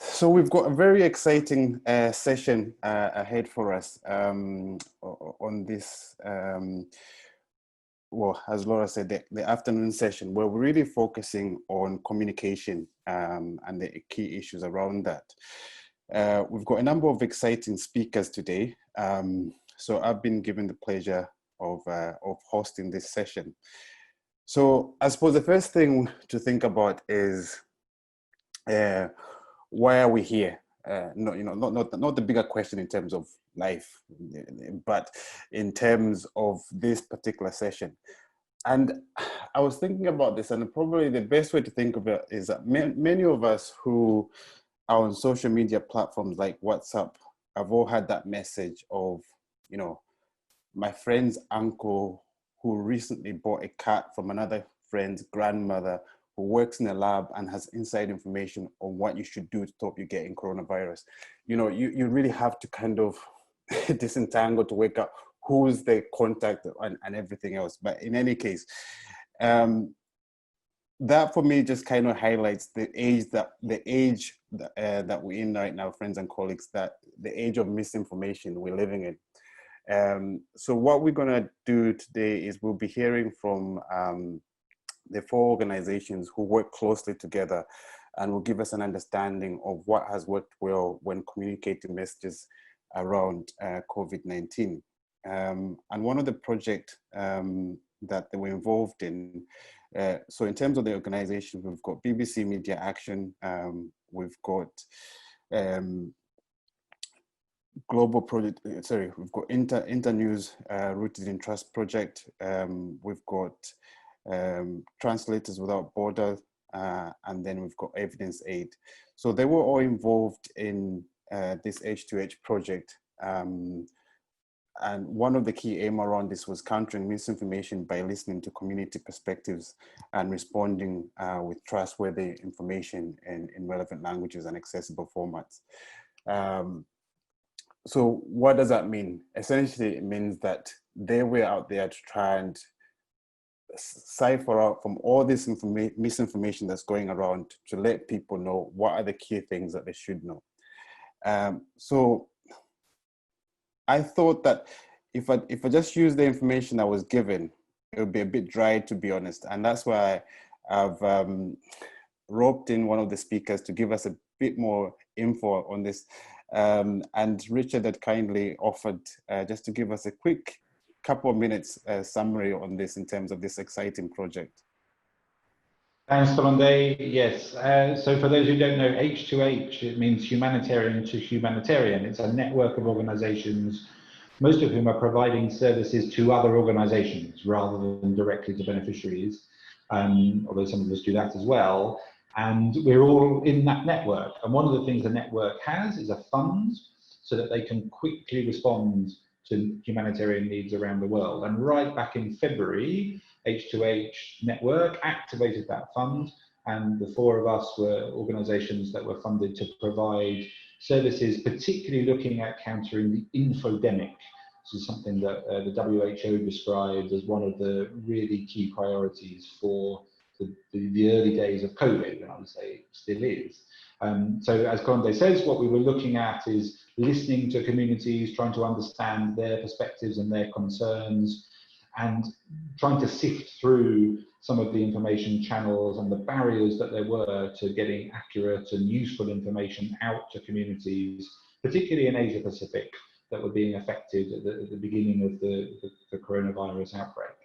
So we've got a very exciting session ahead for us on this, well, as Laura said, the afternoon session, where we're really focusing on communication and the key issues around that. We've got a number of exciting speakers today. So I've been given the pleasure of hosting this session. So I suppose the first thing to think about is why are we here? Not the bigger question in terms of life, but in terms of this particular session. And I was thinking about this, and probably the best way to think of it is that many of us who are on social media platforms like WhatsApp have all had that message of, my friend's uncle who recently bought a cat from another friend's grandmother who works in a lab and has inside information on what you should do to stop you getting coronavirus. You really have to kind of disentangle to wake up who's the contact and everything else. But in any case, that for me just kind of highlights the age that we're in right now, friends and colleagues, that the age of misinformation we're living in. So what we're going to do today is we'll be hearing from the 4 organizations who work closely together and will give us an understanding of what has worked well when communicating messages around COVID-19. And one of the projects that they were involved in, so in terms of the organization, we've got BBC Media Action, we've got Global Project, we've got Internews, Rooted in Trust Project, we've got Translators Without Borders, and then we've got Evidence Aid. So they were all involved in this H2H project. And one of the key aim around this was countering misinformation by listening to community perspectives and responding with trustworthy information in relevant languages and accessible formats. So what does that mean? Essentially, it means that they were out there to try and cipher out from all this misinformation that's going around to let people know what are the key things that they should know. So I thought that if I just use the information I was given, it would be a bit dry, to be honest. And that's why I've roped in one of the speakers to give us a bit more info on this. And Richard had kindly offered just to give us a quick couple of minutes summary on this in terms of this exciting project. Thanks, Kalonde. Yes, so for those who don't know, H2H, it means humanitarian to humanitarian. It's a network of organizations, most of whom are providing services to other organizations rather than directly to beneficiaries, although some of us do that as well. And we're all in that network. And one of the things the network has is a fund so that they can quickly respond to humanitarian needs around the world. And right back in February, H2H Network activated that fund, and the 4 of us were organizations that were funded to provide services, particularly looking at countering the infodemic. This is something that the WHO described as one of the really key priorities for the early days of COVID, and I would say it still is. So as Kalonde says, what we were looking at is listening to communities, trying to understand their perspectives and their concerns, and trying to sift through some of the information channels and the barriers that there were to getting accurate and useful information out to communities, particularly in Asia Pacific, that were being affected at the beginning of the coronavirus outbreak.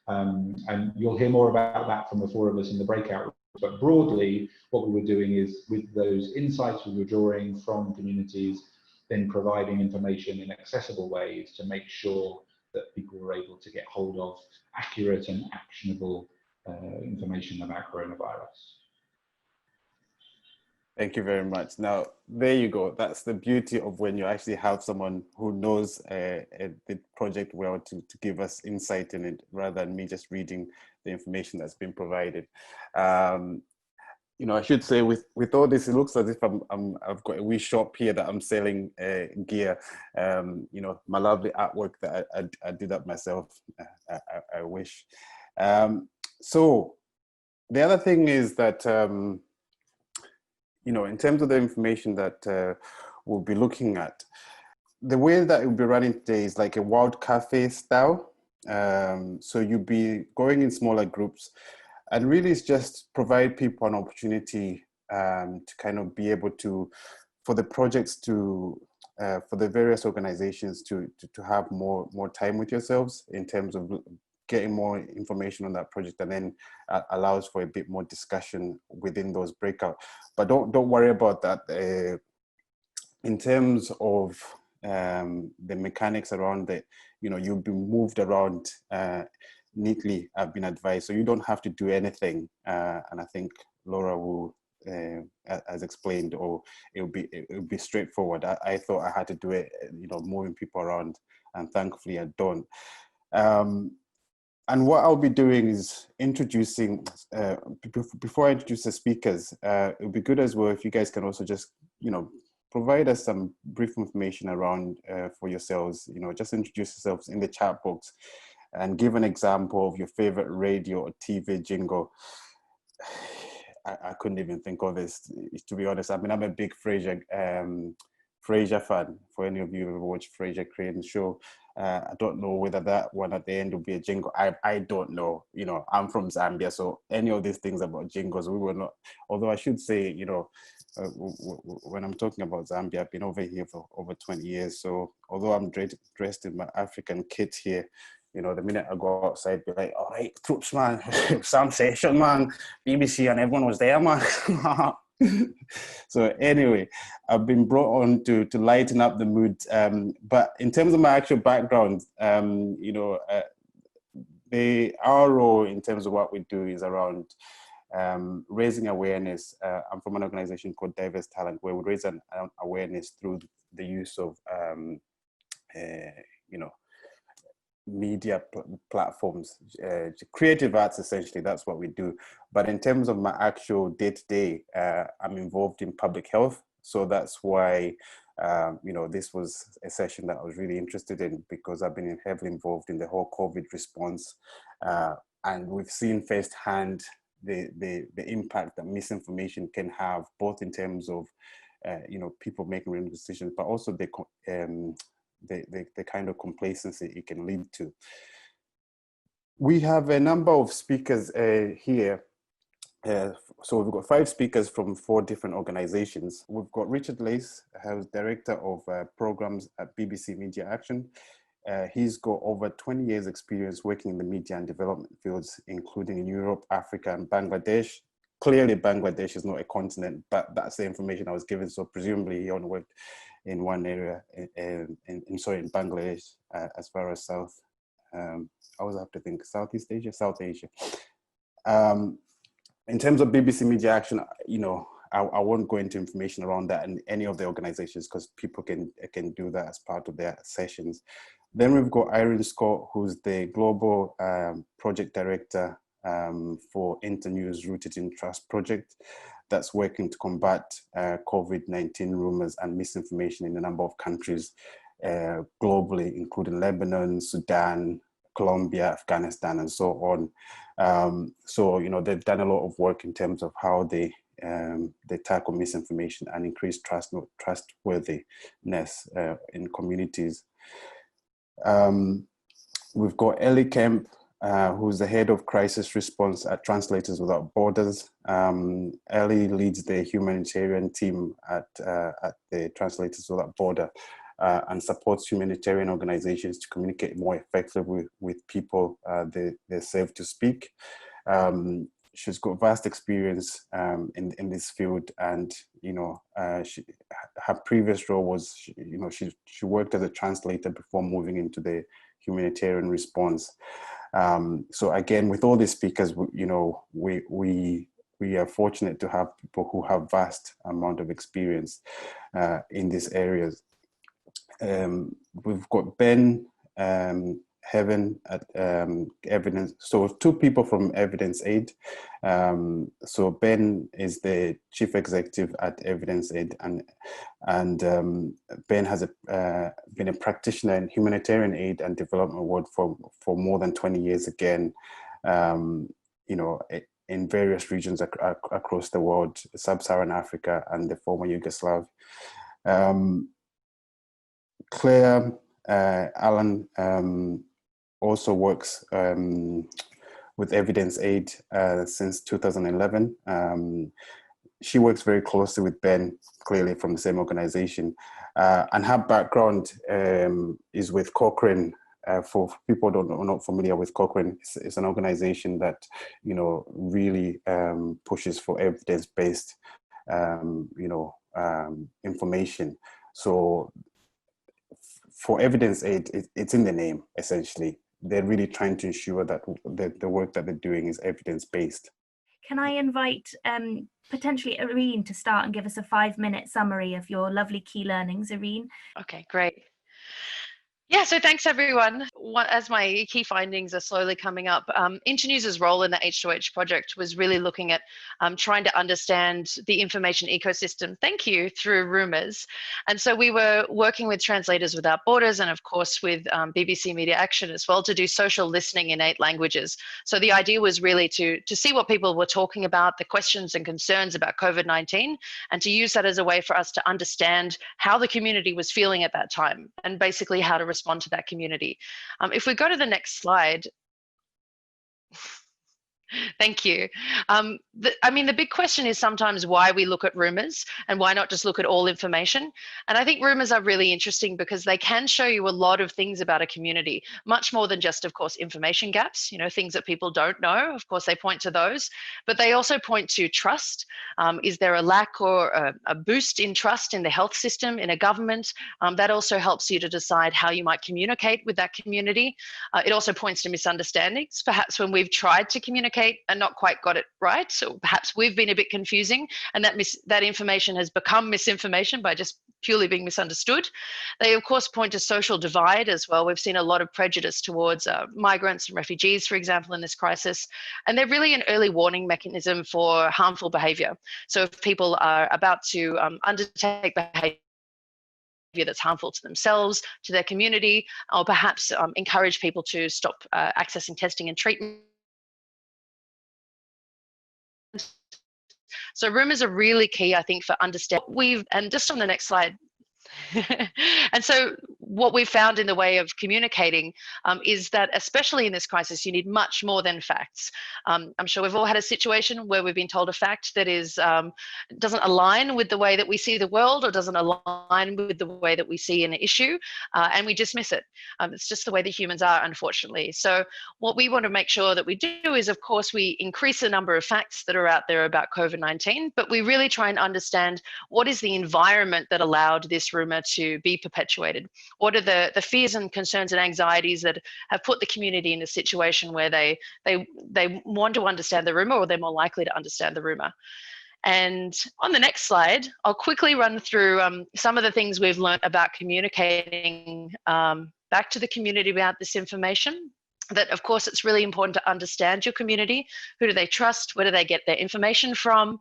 And you'll hear more about that from the 4 of us in the breakout. But broadly, what we were doing is, with those insights we were drawing from communities, then providing information in accessible ways to make sure that people were able to get hold of accurate and actionable information about coronavirus. Thank you very much. Now, there you go. That's the beauty of when you actually have someone who knows the project well to give us insight in it, rather than me just reading the information that's been provided. I should say with all this, it looks as if I've got a wee shop here that I'm selling gear. My lovely artwork that I did up myself. I wish. So the other thing is that in terms of the information that we'll be looking at, the way that it will be running today is like a wild cafe style. So you'll be going in smaller groups, and really it's just provide people an opportunity to kind of be able to, for the projects to, for the various organizations to have more time with yourselves in terms of getting more information on that project, and then allows for a bit more discussion within those breakout. But don't worry about that. In terms of the mechanics around it, you'll be moved around neatly, I've been advised, so you don't have to do anything. And I think Laura will, as explained, or it'll be straightforward. I thought I had to do it, moving people around, and thankfully I don't. And what I'll be doing is introducing, before I introduce the speakers, it would be good as well if you guys can also just, provide us some brief information around for yourselves, just introduce yourselves in the chat box and give an example of your favorite radio or TV jingle. I couldn't even think of this, to be honest. I mean, I'm a big Frasier fan. For any of you who ever watched Frasier Crane's show, I don't know whether that one at the end will be a jingle. I don't know. I'm from Zambia, so any of these things about jingles, we were not. Although I should say, when I'm talking about Zambia, I've been over here for over 20 years. So although I'm dressed in my African kit here, the minute I go outside, be like, all right, troops, man, Sam Session, man, BBC, and everyone was there, man. So anyway, I've been brought on to lighten up the mood. But in terms of my actual background, our role in terms of what we do is around raising awareness. I'm from an organization called Diverse Talent, where we raise an awareness through the use of, media platforms, creative arts, essentially. That's what we do. But in terms of my actual day-to-day, I'm involved in public health. So that's why, this was a session that I was really interested in, because I've been heavily involved in the whole COVID response. And we've seen firsthand the impact that misinformation can have, both in terms of, people making wrong decisions, but also the kind of complacency it can lead to. We have a number of speakers here. So we've got 5 speakers from 4 different organizations. We've got Richard Lace, who's Director of Programs at BBC Media Action. He's got over 20 years experience working in the media and development fields, including in Europe, Africa, and Bangladesh. Clearly, Bangladesh is not a continent, but that's the information I was given. So presumably he only worked in one area, in Bangladesh, as far as South, I always have to think Southeast Asia, South Asia. In terms of BBC Media Action, I won't go into information around that and any of the organizations, because people can do that as part of their sessions. Then we've got Irene Scott, who's the Global Project Director for Internews Rooted in Trust project, that's working to combat COVID-19 rumors and misinformation in a number of countries globally, including Lebanon, Sudan, Colombia, Afghanistan, and so on. So, they've done a lot of work in terms of how they tackle misinformation and increase trustworthiness in communities. We've got Ellie Kemp, who's the head of crisis response at Translators Without Borders. Ellie leads the humanitarian team at the Translators Without Borders and supports humanitarian organizations to communicate more effectively with people they're safe to speak. She's got vast experience in this field, and her previous role was she worked as a translator before moving into the humanitarian response. So again, with all these speakers, we are fortunate to have people who have vast amount of experience in these areas. We've got Ben Heaven at Evidence. So 2 people from Evidence Aid. So Ben is the chief executive at Evidence Aid, and Ben has been a practitioner in humanitarian aid and development work for more than 20 years. Again, in various regions across the world, Sub-Saharan Africa and the former Yugoslavia. Claire Allen also works with Evidence Aid since 2011. She works very closely with Ben, clearly from the same organization. And her background is with Cochrane. For people who are not familiar with Cochrane, it's an organization that, you know, really pushes for evidence-based, information. So for Evidence Aid, it's in the name, essentially. They're really trying to ensure that the work that they're doing is evidence-based. Can I invite potentially Irene to start and give us a 5-minute summary of your lovely key learnings, Irene? Okay, great. Yeah, so thanks everyone. As my key findings are slowly coming up, Internews' role in the H2H project was really looking at trying to understand the information ecosystem, thank you, through rumours. And so we were working with Translators Without Borders and of course with BBC Media Action as well to do social listening in 8 languages. So the idea was really to see what people were talking about, the questions and concerns about COVID-19, and to use that as a way for us to understand how the community was feeling at that time and basically how to respond to that community. If we go to the next slide. Thank you. I mean, the big question is sometimes why we look at rumours and why not just look at all information. And I think rumours are really interesting because they can show you a lot of things about a community, much more than just, of course, information gaps, you know, things that people don't know. Of course, they point to those, but they also point to trust. Is there a lack or a boost in trust in the health system, in a government? That also helps you to decide how you might communicate with that community. It also points to misunderstandings, perhaps when we've tried to communicate and not quite got it right. So perhaps we've been a bit confusing and that information has become misinformation by just purely being misunderstood. They of course point to social divide as well. We've seen a lot of prejudice towards migrants and refugees, for example, in this crisis. And they're really an early warning mechanism for harmful behavior. So if people are about to undertake behavior that's harmful to themselves, to their community, or perhaps encourage people to stop accessing testing and treatment. So rumours are really key, I think, for understanding. And just on the next slide. And so what we've found in the way of communicating is that, especially in this crisis, you need much more than facts. I'm sure we've all had a situation where we've been told a fact that is doesn't align with the way that we see the world or doesn't align with the way that we see an issue, and we dismiss it. It's just the way that humans are, unfortunately. So what we want to make sure that we do is, of course, we increase the number of facts that are out there about COVID-19, but we really try and understand what is the environment that allowed this rumor to be perpetuated. What are the fears and concerns and anxieties that have put the community in a situation where they want to understand the rumor, or they're more likely to understand the rumor. And on the next slide, I'll quickly run through some of the things we've learned about communicating back to the community about this information. That, of course, it's really important to understand your community. Who do they trust? Where do they get their information from?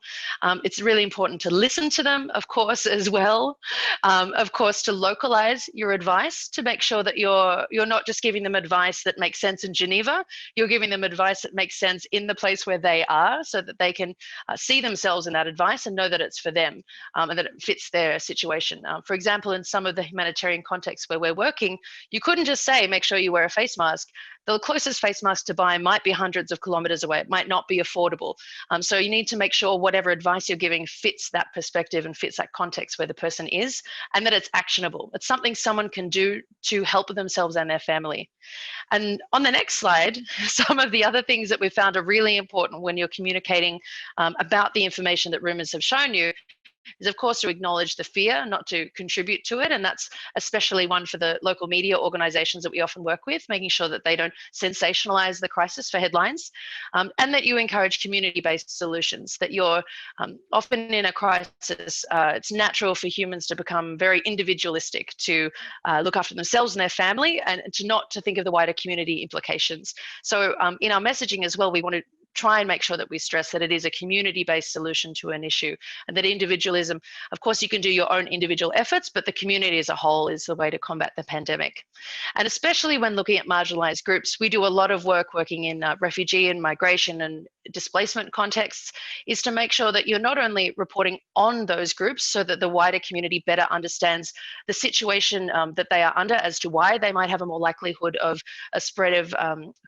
It's really important to listen to them, of course, as well. Of course, to localize your advice, to make sure that you're not just giving them advice that makes sense in Geneva. You're giving them advice that makes sense in the place where they are, so that they can see themselves in that advice and know that it's for them and that it fits their situation. For example, in some of the humanitarian contexts where we're working, you couldn't just say, make sure you wear a face mask. The closest face mask to buy might be hundreds of kilometers away. It might not be affordable. So you need to make sure whatever advice you're giving fits that perspective and fits that context where the person is, and that it's actionable. It's something someone can do to help themselves and their family. And on the next slide, some of the other things that we found are really important when you're communicating about the information that rumors have shown you is, of course, to acknowledge the fear, not to contribute to it. And that's especially one for the local media organizations that we often work with, making sure that they don't sensationalize the crisis for headlines, and that you encourage community-based solutions, that you're often in a crisis, it's natural for humans to become very individualistic, to look after themselves and their family, and to think of the wider community implications. So in our messaging as well, we want to try and make sure that we stress that it is a community-based solution to an issue, and that individualism, of course, you can do your own individual efforts, but the community as a whole is the way to combat the pandemic. And especially when looking at marginalized groups, we do a lot of work working in refugee and migration and displacement contexts, is to make sure that you're not only reporting on those groups so that the wider community better understands the situation that they are under as to why they might have a more likelihood of a spread of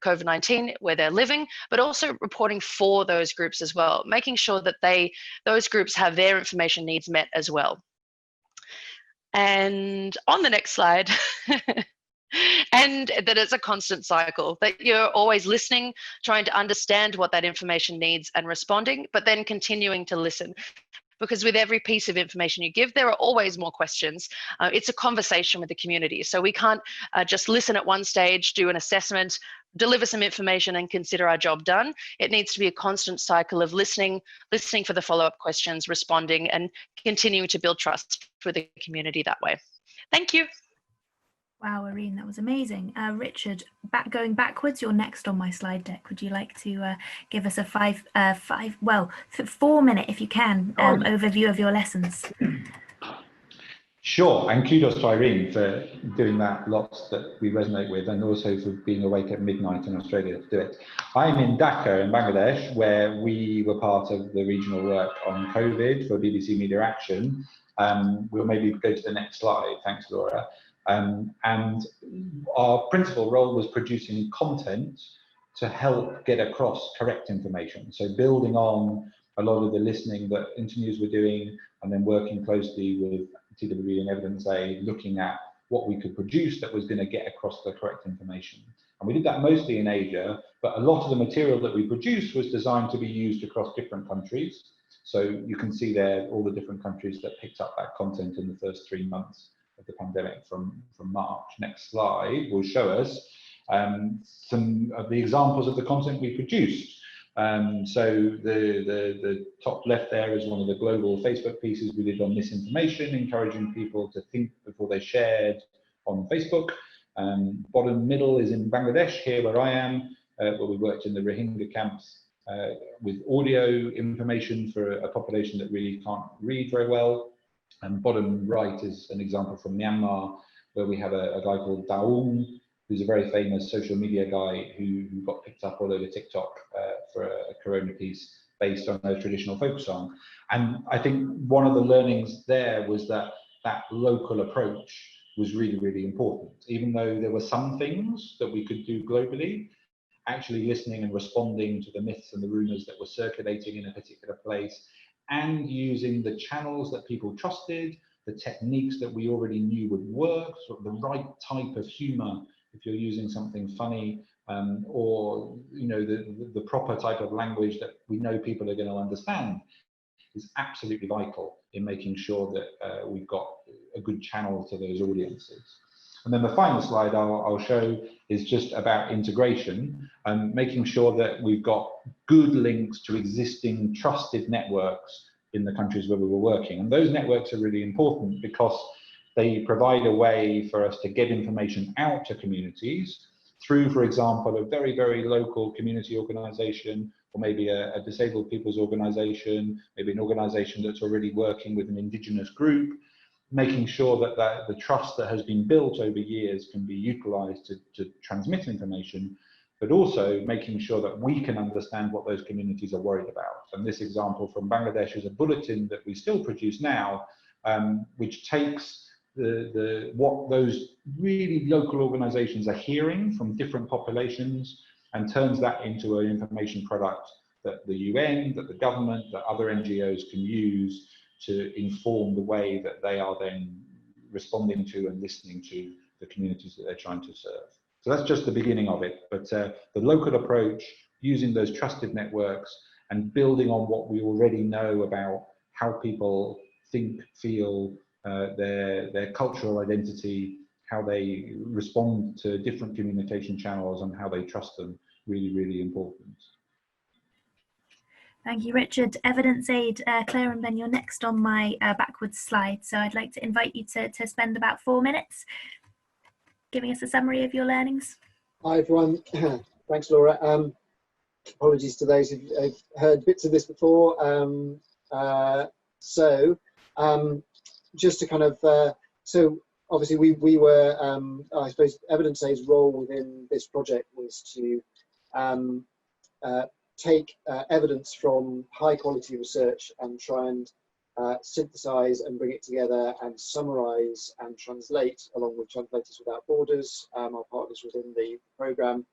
COVID-19 where they're living, but also reporting for those groups as well, making sure that those groups have their information needs met as well. And on the next slide, and that it's a constant cycle, that you're always listening, trying to understand what that information needs and responding, but then continuing to listen. Because with every piece of information you give, there are always more questions. It's a conversation with the community. So we can't just listen at one stage, do an assessment, deliver some information and consider our job done. It needs to be a constant cycle of listening for the follow-up questions, responding, and continuing to build trust with the community that way. Thank you. Wow, Irene, that was amazing. Richard, going backwards, you're next on my slide deck. Would you like to give us a 4 minute, if you can, overview of your lessons? Sure, and kudos to Irene for doing that, lots that we resonate with, and also for being awake at midnight in Australia to do it. I'm in Dhaka in Bangladesh, where we were part of the regional work on COVID for BBC Media Action. We'll maybe go to the next slide, thanks Laura. And our principal role was producing content to help get across correct information. So building on a lot of the listening that Internews were doing, and then working closely with TWB and Evidence Aid, looking at what we could produce that was going to get across the correct information. And we did that mostly in Asia, but a lot of the material that we produced was designed to be used across different countries. So you can see there all the different countries that picked up that content in the first 3 months of the pandemic from March. Next slide will show us some of the examples of the content we produced. So the top left there is one of the global Facebook pieces we did on misinformation, encouraging people to think before they shared on Facebook. Bottom middle is in Bangladesh, here where I am, where we worked in the Rohingya camps with audio information for a population that really can't read very well. And bottom right is an example from Myanmar, where we have a guy called Daung, who's a very famous social media guy who got picked up all over TikTok for a Corona piece based on a traditional folk song. And I think one of the learnings there was that local approach was really, really important. Even though there were some things that we could do globally, actually listening and responding to the myths and the rumors that were circulating in a particular place, and using the channels that people trusted, the techniques that we already knew would work, sort of the right type of humor if you're using something funny, or the proper type of language that we know people are going to understand, is absolutely vital in making sure that we've got a good channel to those audiences. And then the final slide I'll show is just about integration and making sure that we've got good links to existing trusted networks in the countries where we were working. And those networks are really important because they provide a way for us to get information out to communities through, for example, a very, very local community organization, or maybe a disabled people's organization, maybe an organization that's already working with an indigenous group, making sure that the trust that has been built over years can be utilized to transmit information, but also making sure that we can understand what those communities are worried about. And this example from Bangladesh is a bulletin that we still produce now, which takes what those really local organizations are hearing from different populations and turns that into an information product that the UN, that the government, that other NGOs can use to inform the way that they are then responding to and listening to the communities that they're trying to serve. So that's just the beginning of it, but the local approach, using those trusted networks and building on what we already know about how people think, feel, their cultural identity, how they respond to different communication channels and how they trust them, really, really important. Thank you, Richard. Evidence Aid, Claire and Ben, you're next on my backwards slide. So I'd like to invite you to spend about 4 minutes giving us a summary of your learnings. Hi, everyone. Thanks, Laura. Apologies to those who've heard bits of this before. Just to kind of, so obviously we were, I suppose Evidence Aid's role within this project was to take evidence from high quality research and try and synthesize and bring it together and summarize and translate, along with Translators Without Borders, our partners within the program,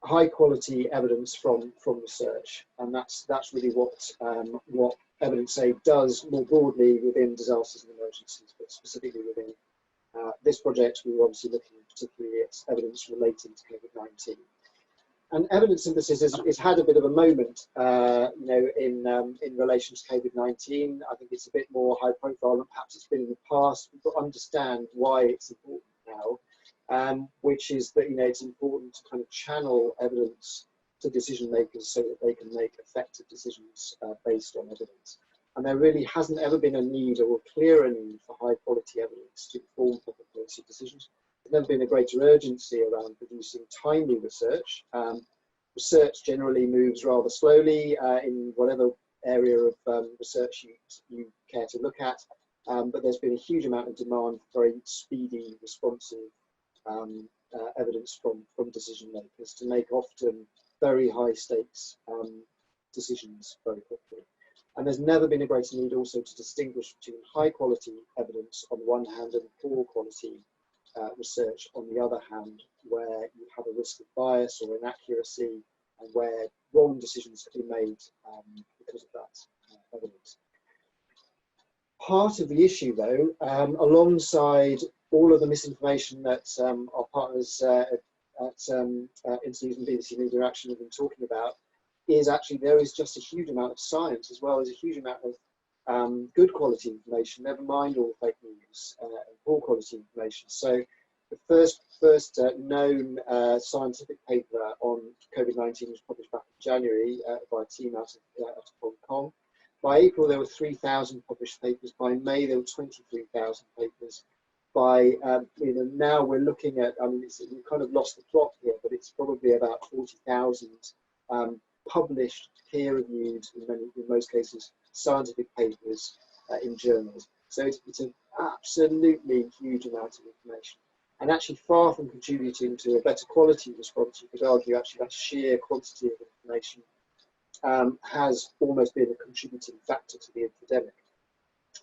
high quality evidence from research. And that's really what Evidence Aid does more broadly within disasters and emergencies, but specifically within this project. We were obviously looking particularly at evidence relating to COVID-19. And evidence synthesis has had a bit of a moment, you know, in relation to COVID-19. I think it's a bit more high profile than perhaps it's been in the past. We've got to understand why it's important now, which is that, you know, it's important to kind of channel evidence to decision makers so that they can make effective decisions based on evidence. And there really hasn't ever been a need or a clearer need for high quality evidence to inform public policy decisions. There's never been a greater urgency around producing timely research. Research generally moves rather slowly in whatever area of research you care to look at, but there's been a huge amount of demand for very speedy, responsive evidence from decision makers to make often very high stakes decisions very quickly. And there's never been a greater need also to distinguish between high quality evidence on the one hand and poor quality research on the other hand, where you have a risk of bias or inaccuracy and where wrong decisions can be made because of that evidence. Part of the issue though, alongside all of the misinformation that our partners at Internews and BBC Media Action have been talking about, is actually there is just a huge amount of science as well as a huge amount of good quality information, never mind all fake news and poor quality information. So the first known scientific paper on COVID-19 was published back in January by a team out of Hong Kong. By April there were 3,000 published papers. By May there were 23,000 papers. By you know, now we're looking at, I mean, we've kind of lost the plot here, but it's probably about 40,000 published, peer-reviewed, in most cases, scientific papers in journals. So it's an absolutely huge amount of information. And actually, far from contributing to a better quality response, you could argue actually that sheer quantity of information has almost been a contributing factor to the infodemic.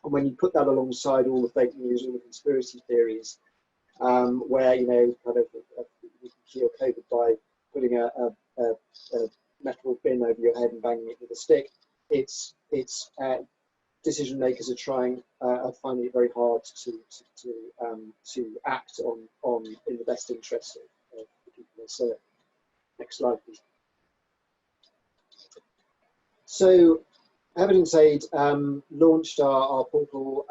And when you put that alongside all the fake news, all the conspiracy theories, where, you know, kind of you can cure COVID by putting a metal bin over your head and banging it with a stick, it's decision makers are finding it very hard to act on in the best interest of the people they serve. Next slide, please. So Evidence Aid launched our portal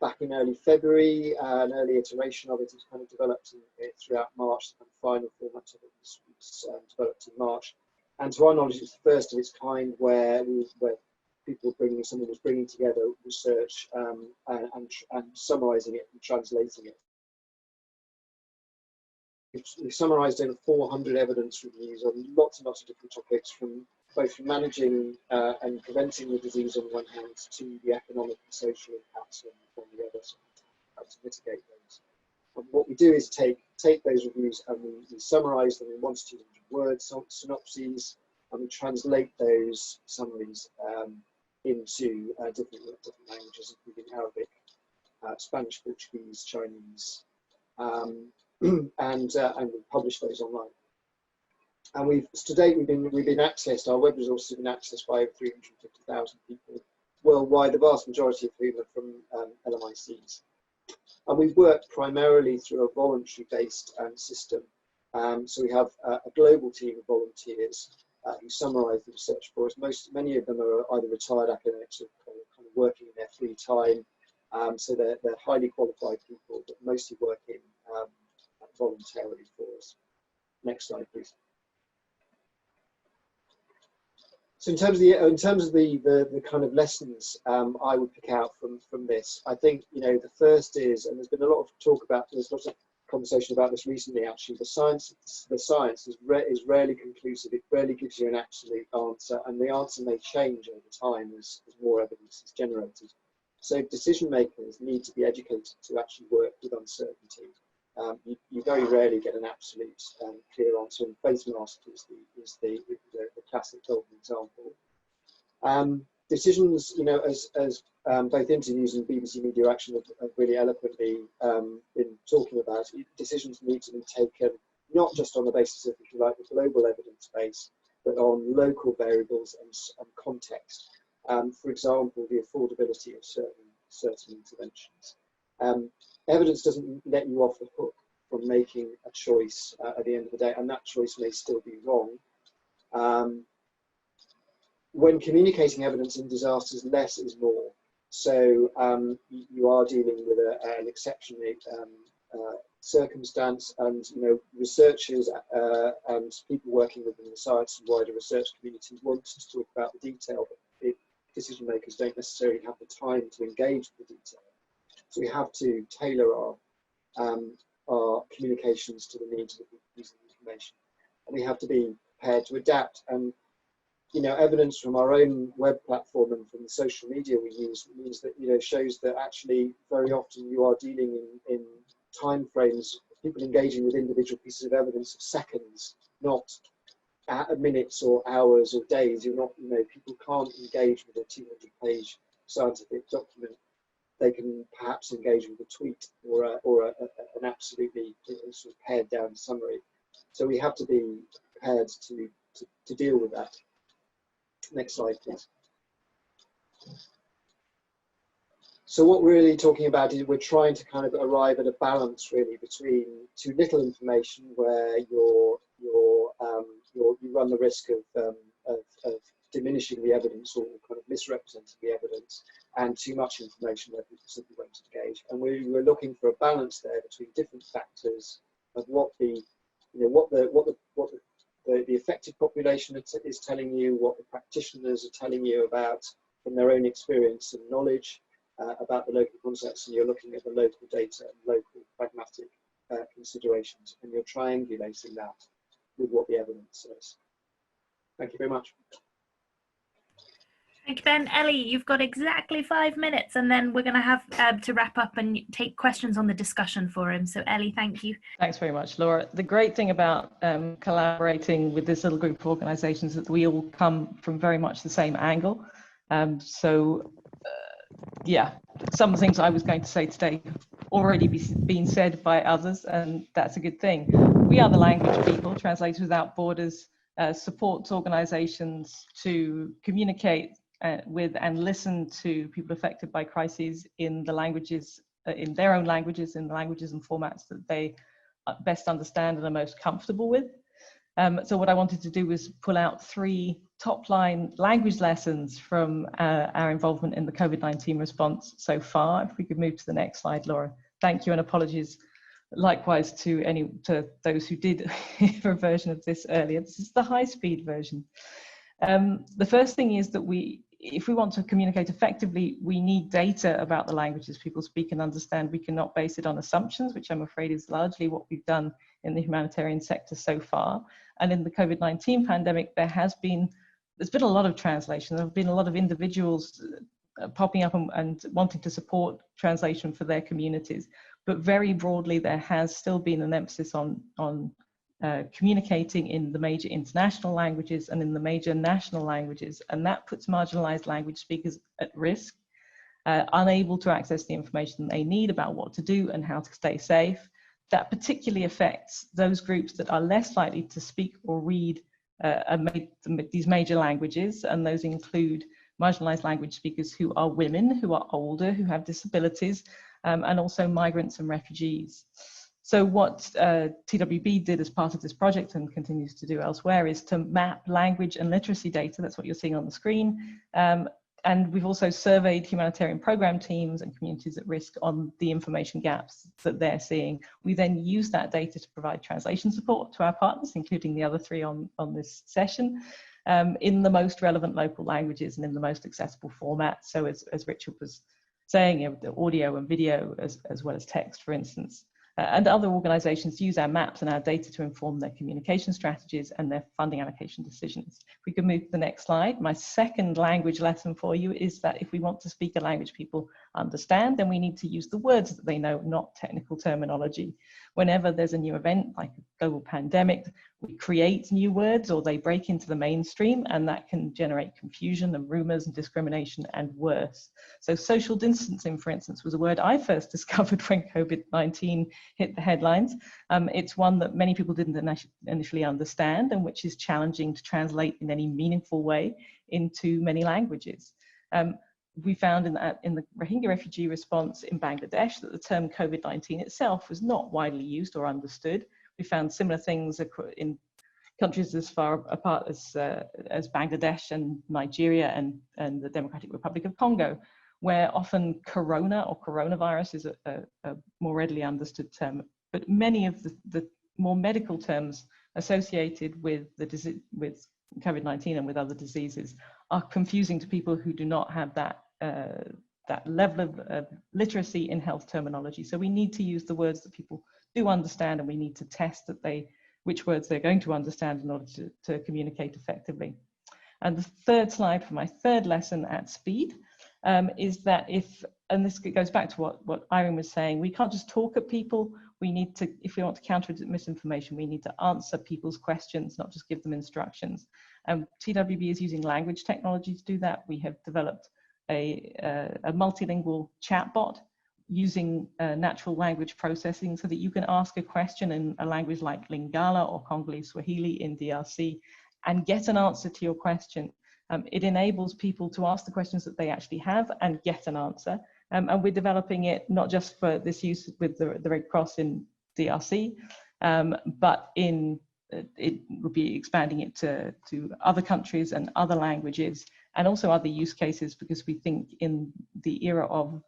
back in early February. An early iteration of it was kind of developed throughout March. The final format of it was developed in March. And to our knowledge, it's the first of its kind where people someone was bringing together research and summarising it and translating it. We've summarised over 400 evidence reviews on lots and lots of different topics, from both from managing and preventing the disease on one hand to the economic and social impacts on the other, so how to mitigate those. And what we do is take those reviews and we summarise them in 1 to 200 words, synopses, and we translate those summaries into different languages, including Arabic, Spanish, Portuguese, Chinese, and we publish those online. And to date we've been accessed. Our web resources have been accessed by over 350,000 people worldwide, the vast majority of whom are from LMICs. And we've worked primarily through a voluntary-based system. So we have a global team of volunteers who summarise the research for us. Many of them are either retired academics or kind of working in their free time. So they're highly qualified people, but mostly working voluntarily for us. Next slide, please. So in terms of the kind of lessons I would pick out from this, I think, you know, the first is, and there's been a lot of talk about, there's lots of conversation about this recently actually, the science is rarely conclusive. It rarely gives you an absolute answer, and the answer may change over time as more evidence is generated. So decision makers need to be educated to actually work with uncertainty you very rarely get an absolute clear answer, and face mask is the classic golden example. Decisions, you know, as both Internews and BBC Media Action have really eloquently been talking about, decisions need to be taken not just on the basis of, if you like, the global evidence base, but on local variables and context. For example, the affordability of certain interventions. Evidence doesn't let you off the hook from making a choice at the end of the day, and that choice may still be wrong. When communicating evidence in disasters, less is more. So you are dealing with an exceptionally circumstance, and you know, researchers and people working within the science and wider research community want to talk about the detail, but decision makers don't necessarily have the time to engage with the detail. So we have to tailor our communications to the needs of the people using the information, and we have to be prepared to adapt. And you know, evidence from our own web platform and from the social media we use means that, you know, shows that actually very often you are dealing in time frames, people engaging with individual pieces of evidence of seconds, not minutes or hours or days. You're not, you know, people can't engage with a 200-page scientific document. They can perhaps engage with a tweet or an absolutely sort of pared down summary. So we have to be prepared to deal with that. Next slide, please. So what we're really talking about is we're trying to kind of arrive at a balance really between too little information, where you run the risk of diminishing the evidence or kind of misrepresenting the evidence, and too much information where people simply won't engage. And we're looking for a balance there between different factors of what the affected population is telling you, what the practitioners are telling you about from their own experience and knowledge about the local context, and you're looking at the local data and local pragmatic considerations, and you're triangulating that with what the evidence says. Thank you very much. Thank you, Ben. Ellie, you've got exactly 5 minutes, and then we're going to have to wrap up and take questions on the discussion forum. So Ellie, thank you. Thanks very much, Laura. The great thing about collaborating with this little group of organisations is that we all come from very much the same angle. Yeah, some of the things I was going to say today already been said by others, and that's a good thing. We are the language people. Translators Without Borders supports organisations to communicate with and listen to people affected by crises in the languages, in their own languages, in the languages and formats that they best understand and are most comfortable with. So what I wanted to do was pull out 3 top-line language lessons from our involvement in the COVID-19 response so far. If we could move to the next slide, Laura. Thank you, and apologies likewise to those who did hear a version of this earlier. This is the high-speed version. The first thing is that if we want to communicate effectively, we need data about the languages people speak and understand. We cannot base it on assumptions, which I'm afraid is largely what we've done in the humanitarian sector so far. And in the COVID-19 pandemic, there's been a lot of translation. There have been a lot of individuals popping up and wanting to support translation for their communities. But very broadly, there has still been an emphasis on communicating in the major international languages and in the major national languages, and that puts marginalized language speakers at risk, unable to access the information they need about what to do and how to stay safe. That particularly affects those groups that are less likely to speak or read these major languages, and those include marginalized language speakers who are women, who are older, who have disabilities, and also migrants and refugees. So what TWB did as part of this project and continues to do elsewhere is to map language and literacy data. That's what you're seeing on the screen. And we've also surveyed humanitarian program teams and communities at risk on the information gaps that they're seeing. We then use that data to provide translation support to our partners, including the other 3 on this session, in the most relevant local languages and in the most accessible format. So as Richard was saying, the audio and video as well as text, for instance. and other organizations use our maps and our data to inform their communication strategies and their funding allocation decisions. If we could move to the next slide. My second language lesson for you is that if we want to speak a language people understand, then we need to use the words that they know, not technical terminology. Whenever there's a new event like a global pandemic, we create new words or they break into the mainstream, and that can generate confusion and rumors and discrimination and worse. So social distancing, for instance, was a word I first discovered when COVID-19 hit the headlines. It's one that many people didn't initially understand, and which is challenging to translate in any meaningful way into many languages. We found in the Rohingya refugee response in Bangladesh that the term COVID-19 itself was not widely used or understood. We found similar things in countries as far apart as Bangladesh and Nigeria and the Democratic Republic of Congo, where often corona or coronavirus is a more readily understood term. But many of the more medical terms associated with with COVID-19 and with other diseases are confusing to people who do not have that level of literacy in health terminology. So we need to use the words that people do understand, and we need to test which words they're going to understand in order to communicate effectively. And the third slide for my third lesson at speed is that and this goes back to what Irene was saying, we can't just talk at people. We need to, if we want to counter misinformation, we need to answer people's questions, not just give them instructions. TWB is using language technology to do that. We have developed a multilingual chatbot using natural language processing so that you can ask a question in a language like Lingala or Congolese Swahili in DRC and get an answer to your question. It enables people to ask the questions that they actually have and get an answer. And we're developing it not just for this use with the Red Cross in DRC, but it would be expanding it to other countries and other languages and also other use cases, because we think in the era of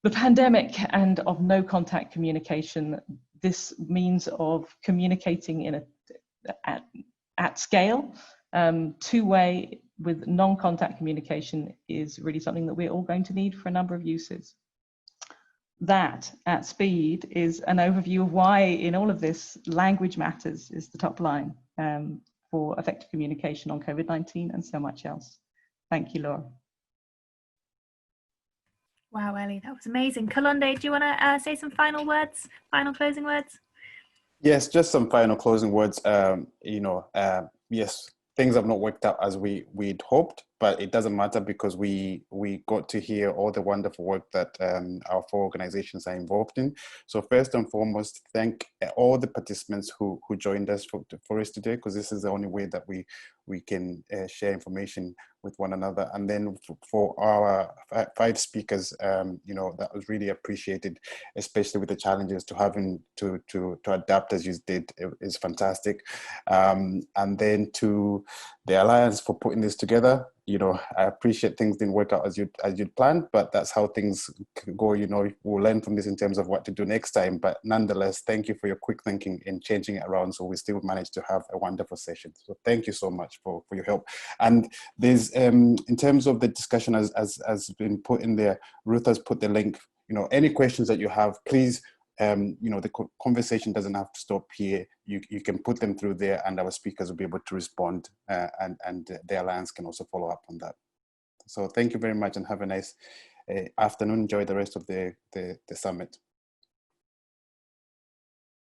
the pandemic and of no contact communication, this means of communicating at scale, two-way with non-contact communication is really something that we're all going to need for a number of uses. That at speed is an overview of why in all of this language matters is the top line for effective communication on COVID-19 and so much else. Thank you, Laura. Wow, Ellie, that was amazing. Kalonde, do you want to say some final closing words? Yes, just some final closing words. Yes, things have not worked out as we'd hoped, but it doesn't matter because we got to hear all the wonderful work that our 4 organizations are involved in. So first and foremost, thank all the participants who joined us for us today, because this is the only way that we can share information with one another. And then for our 5 speakers, that was really appreciated, especially with the challenges to having to adapt as you did. It is fantastic. And then to the Alliance for putting this together. I appreciate things didn't work out as you'd planned, but that's how things go. We'll learn from this in terms of what to do next time. But nonetheless, thank you for your quick thinking in changing it around, so we still managed to have a wonderful session. So thank you so much for your help. And there's in terms of the discussion as been put in there, Ruth has put the link. Any questions that you have, please. The conversation doesn't have to stop here. You can put them through there, and our speakers will be able to respond, and the Alliance can also follow up on that. So thank you very much, and have a nice afternoon. Enjoy the rest of the summit.